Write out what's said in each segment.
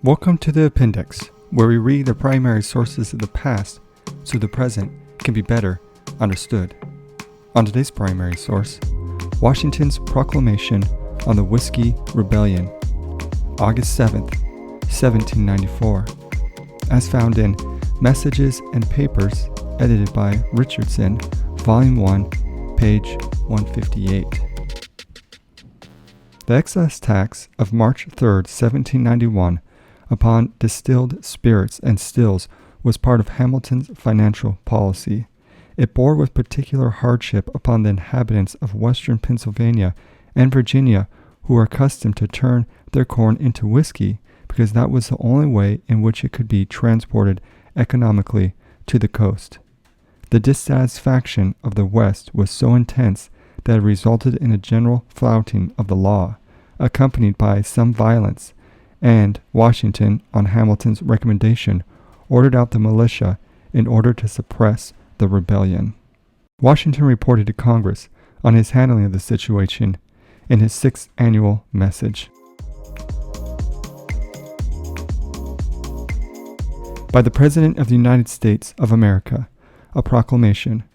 Welcome to the appendix, where we read the primary sources of the past so the present can be better understood. On today's primary source, Washington's Proclamation on the Whiskey Rebellion, August 7th, 1794, as found in Messages and Papers, edited by Richardson, Volume 1, page 158. The excise tax of March 3rd, 1791, upon distilled spirits and stills was part of Hamilton's financial policy. It bore with particular hardship upon the inhabitants of western Pennsylvania and Virginia who were accustomed to turn their corn into whiskey because that was the only way in which it could be transported economically to the coast. The dissatisfaction of the West was so intense that it resulted in a general flouting of the law, accompanied by some violence, and Washington, on Hamilton's recommendation, ordered out the militia in order to suppress the rebellion. Washington reported to Congress on his handling of the situation in his 6th annual message. By the President of the United States of America, a proclamation,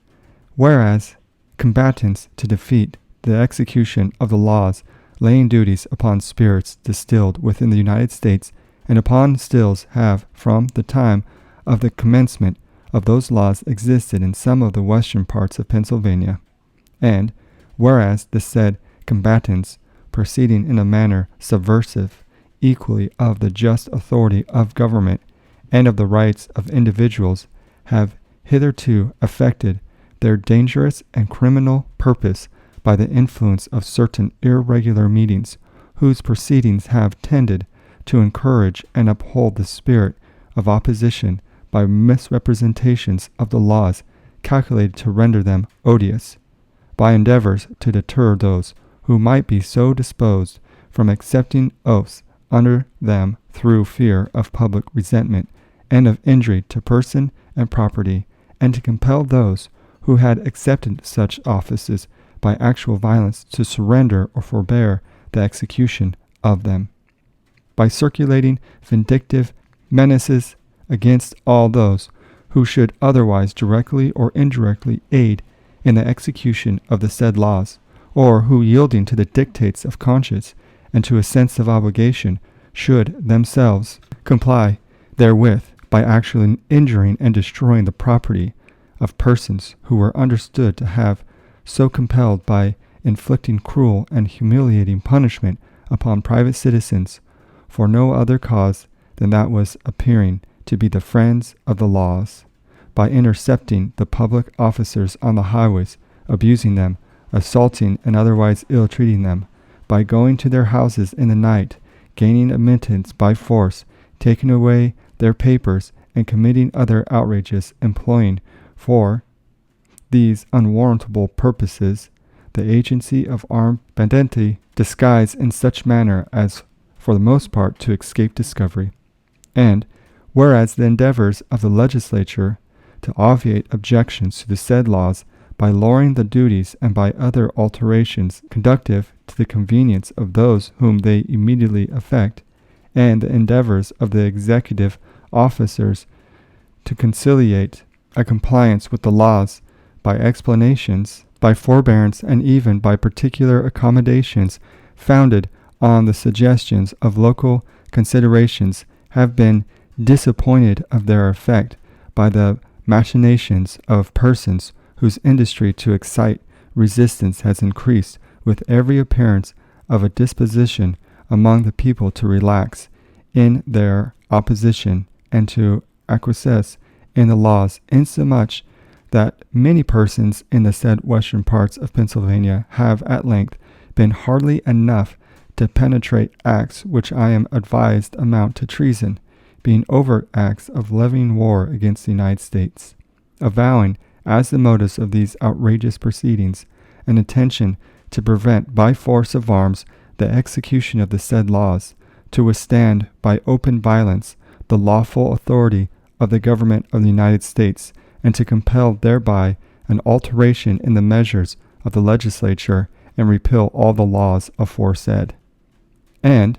whereas combatants to defeat the execution of the laws laying duties upon spirits distilled within the United States and upon stills have, from the time of the commencement of those laws, existed in some of the western parts of Pennsylvania. And whereas the said combatants, proceeding in a manner subversive equally of the just authority of government and of the rights of individuals, have hitherto effected their dangerous and criminal purpose by the influence of certain irregular meetings, whose proceedings have tended to encourage and uphold the spirit of opposition by misrepresentations of the laws calculated to render them odious, by endeavors to deter those who might be so disposed from accepting oaths under them through fear of public resentment and of injury to person and property, and to compel those who had accepted such offices by actual violence to surrender or forbear the execution of them, by circulating vindictive menaces against all those who should otherwise directly or indirectly aid in the execution of the said laws, or who, yielding to the dictates of conscience and to a sense of obligation, should themselves comply therewith by actually injuring and destroying the property of persons who were understood to have so compelled by inflicting cruel and humiliating punishment upon private citizens for no other cause than that was appearing to be the friends of the laws, by intercepting the public officers on the highways, abusing them, assaulting and otherwise ill-treating them, by going to their houses in the night, gaining admittance by force, taking away their papers, and committing other outrages, employing for these unwarrantable purposes the agency of armed banditti, disguised in such manner as for the most part to escape discovery. And whereas the endeavors of the legislature to obviate objections to the said laws by lowering the duties and by other alterations conducive to the convenience of those whom they immediately affect, and the endeavors of the executive officers to conciliate a compliance with the laws by explanations, by forbearance, and even by particular accommodations founded on the suggestions of local considerations, have been disappointed of their effect by the machinations of persons whose industry to excite resistance has increased, with every appearance of a disposition among the people to relax in their opposition and to acquiesce in the laws, insomuch that many persons in the said western parts of Pennsylvania have at length been hardly enough to penetrate acts which I am advised amount to treason, being overt acts of levying war against the United States, avowing as the motives of these outrageous proceedings an intention to prevent by force of arms the execution of the said laws, to withstand by open violence the lawful authority of the government of the United States, and to compel thereby an alteration in the measures of the legislature and repeal all the laws aforesaid. And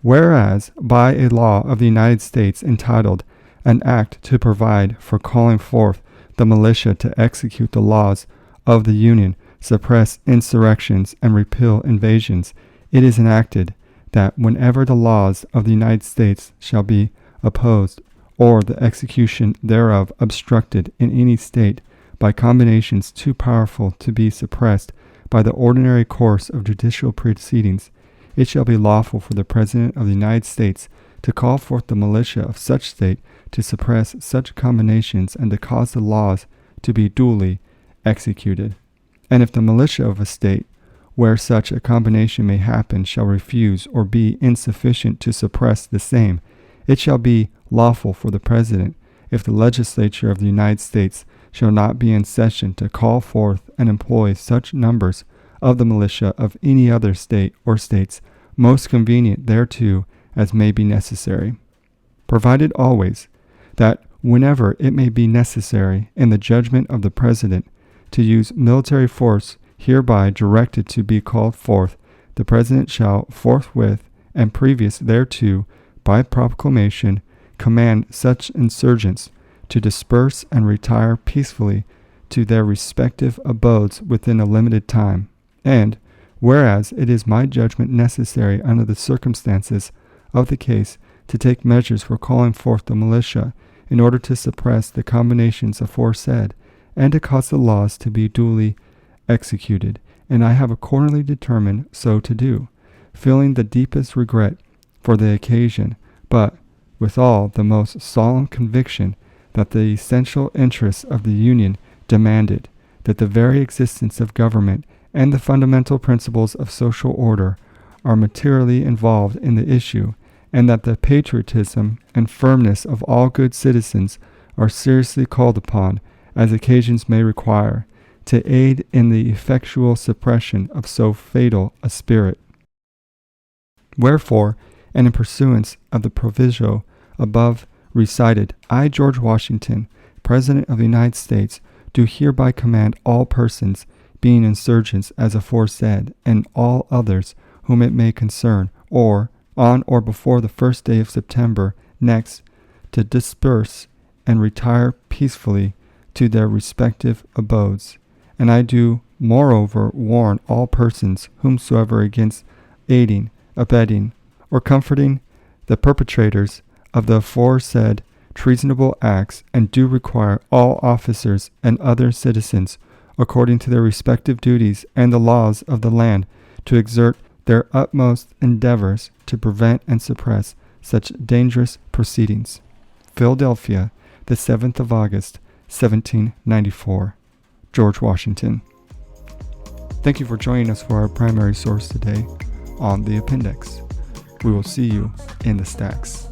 Whereas, by a law of the United States entitled An Act to Provide for Calling Forth the Militia to Execute the Laws of the Union, Suppress Insurrections, and Repel Invasions, it is enacted that whenever the laws of the United States shall be opposed, or the execution thereof obstructed in any state by combinations too powerful to be suppressed by the ordinary course of judicial proceedings, it shall be lawful for the President of the United States to call forth the militia of such state to suppress such combinations and to cause the laws to be duly executed. And if the militia of a state, where such a combination may happen, shall refuse or be insufficient to suppress the same, it shall be lawful for the President, if the legislature of the United States shall not be in session, to call forth and employ such numbers of the militia of any other state or states most convenient thereto as may be necessary, provided always that whenever it may be necessary in the judgment of the President to use military force hereby directed to be called forth, the President shall forthwith and previous thereto by proclamation command such insurgents to disperse and retire peacefully to their respective abodes within a limited time. And, whereas it is my judgment necessary under the circumstances of the case to take measures for calling forth the militia in order to suppress the combinations aforesaid, and to cause the laws to be duly executed, and I have accordingly determined so to do, feeling the deepest regret for the occasion, but withal the most solemn conviction that the essential interests of the Union demanded, that the very existence of government and the fundamental principles of social order are materially involved in the issue, and that the patriotism and firmness of all good citizens are seriously called upon, as occasions may require, to aid in the effectual suppression of so fatal a spirit. Wherefore, and in pursuance of the proviso above recited, I, George Washington, President of the United States, do hereby command all persons being insurgents as aforesaid, and all others whom it may concern, or on or before the 1st day of September next, to disperse and retire peacefully to their respective abodes. And I do moreover warn all persons whomsoever against aiding, abetting, or comforting the perpetrators of the aforesaid treasonable acts, and do require all officers and other citizens, according to their respective duties and the laws of the land, to exert their utmost endeavors to prevent and suppress such dangerous proceedings. Philadelphia, the 7th of August, 1794. George Washington. Thank you for joining us for our primary source today on the appendix. We will see you in the stacks.